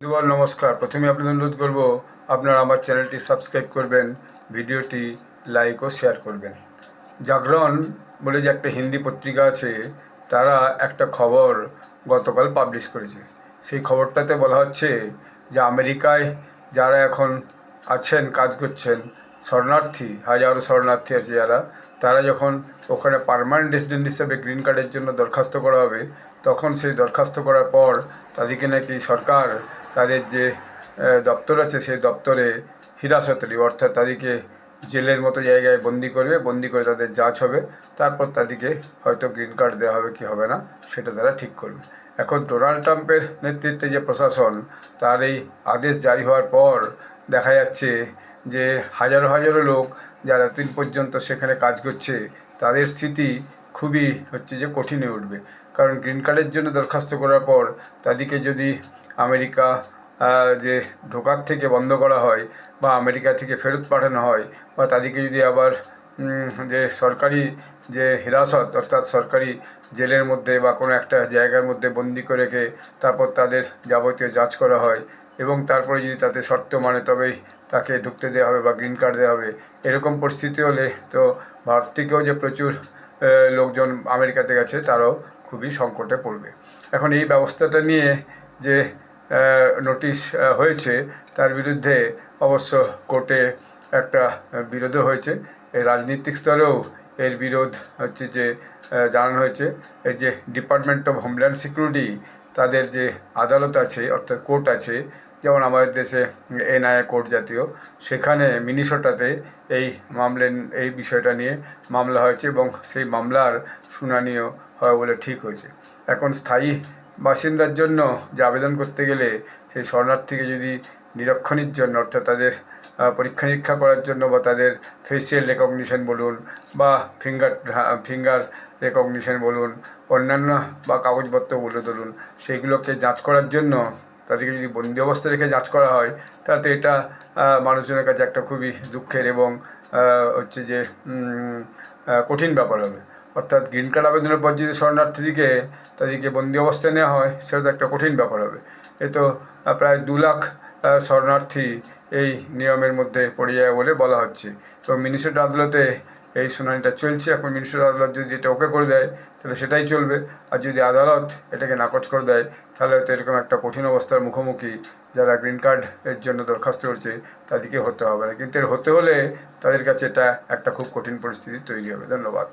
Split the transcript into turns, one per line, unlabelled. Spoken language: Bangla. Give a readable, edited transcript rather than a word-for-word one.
বন্ধুগণ নমস্কার। প্রথমে আপনাদের অনুরোধ করব আপনারা আমার চ্যানেলটি সাবস্ক্রাইব করবেন, ভিডিওটি লাইক ও শেয়ার করবেন। জাগরণ বলে যে একটা হিন্দি পত্রিকা আছে, তারা একটা খবর গতকাল পাবলিশ করেছে। সেই খবরটাতে বলা হচ্ছে যে আমেরিকায় যারা এখন আছেন, কাজ করছেন, শরণার্থী, হাজারো শরণার্থী আছে যারা, তারা যখন ওখানে পার্মানেন্ট রেসিডেন্ট হিসেবে গ্রিন কার্ডের জন্য দরখাস্ত করা হবে, তখন সেই দরখাস্ত করার পর তাদেরকে নাকি সরকার তাদের যে দপ্তর আছে সেই দপ্তরে হিরাসত নেবে, অর্থাৎ তাদেরকে জেলের মতো জায়গায় বন্দি করবে, বন্দি করে তাদের যাচ হবে, তারপর তাদেরকে হয়তো গ্রিন কার্ড দেওয়া হবে কি হবে না সেটা তারা ঠিক করবে। এখন ডোনাল্ড ট্রাম্পের নেতৃত্বে যে প্রশাসন, তার এই আদেশ জারি হওয়ার পর দেখা যাচ্ছে যে হাজারো হাজারো লোক যারা এতদিন পর্যন্ত সেখানে কাজ করছে, তাদের স্থিতি খুবই যে কঠিন হয়ে উঠবে। কারণ গ্রিন কার্ডের জন্য দরখাস্ত করার পর তাদেরকে যদি আমেরিকা যে ঢোকার থেকে বন্ধ করা হয় বা আমেরিকা থেকে ফেরত পাঠানো হয়, বা তাদেরকে যদি আবার যে সরকারি যে হিরাসত, অর্থাৎ সরকারি জেলের মধ্যে বা কোনো একটা জায়গার মধ্যে বন্দি করে রেখে তারপর তাদের যাবতীয় যাচ করা হয় এবং তারপরে যদি তাতে শর্ত মানে তবেই তাকে ঢুকতে দেওয়া হবে বা গ্রিন কার্ড দেওয়া হবে, এরকম পরিস্থিতি হলে তো ভারত থেকেও যে প্রচুর লোকজন আমেরিকাতে গেছে তারাও খুবই সংকটে পড়বে। এখন এই ব্যবস্থাটা নিয়ে যে নোটিশ হয়েছে, তার বিরুদ্ধে অবশ্য কোর্টে একটা বিরোধও হয়েছে। এই রাজনৈতিক স্তরেও এর বিরোধ যে জানানো হয়েছে। এই যে ডিপার্টমেন্ট অফ হোমল্যান্ড সিকিউরিটি, তাদের যে আদালত আছে অর্থাৎ কোর্ট আছে, যেমন আমাদের দেশে এনআইএ কোর্ট জাতীয়, সেখানে মিনেসোটাতে এই বিষয়টা নিয়ে মামলা হয়েছে এবং সেই মামলার শুনানিও হয় বলে ঠিক হয়েছে। এখন স্থায়ী বাসিন্দার জন্য যে আবেদন করতে গেলে সেই শরণার্থীকে যদি নিরীক্ষণের জন্য, অর্থাৎ তাদের পরীক্ষা নিরীক্ষা করার জন্য বা তাদের ফেসিয়াল রেকগনিশন বলুন বা ফিঙ্গার রেকগনিশন বলুন, অন্যান্য বা কাগজপত্র বলে ধরুন, সেইগুলোকে যাচ করার জন্য তাদেরকে যদি বন্দি অবস্থায় রেখে যাচ করা হয়, তাহলে তো এটা মানুষজনের কাছে একটা খুবই দুঃখের এবং যে কঠিন ব্যাপার হবে। অর্থাৎ গ্রিন কার্ড আবেদনের পর যদি শরণার্থীদিকে তাদেরকে বন্দি অবস্থায় নেওয়া হয়, সেটা তো একটা কঠিন ব্যাপার হবে। এ তো প্রায় 2 লাখ শরণার্থী এই নিয়মের মধ্যে পড়ে যায় বলে বলা হচ্ছে এবং মিনেসোটা আদালতে এই শুনানিটা চলছে। এখন মিনেসোটা আদালত যদি এটা ওকে করে দেয় তাহলে সেটাই চলবে, আর যদি আদালত এটাকে নাকচ করে দেয় তাহলে হয়তো এরকম একটা কঠিন অবস্থার মুখোমুখি যারা গ্রিন কার্ডের জন্য দরখাস্ত করছে তাদেরকে হতে হবে না। কিন্তু এর হতে হলে তাদের কাছে এটা একটা খুব কঠিন পরিস্থিতি তৈরি হবে। ধন্যবাদ।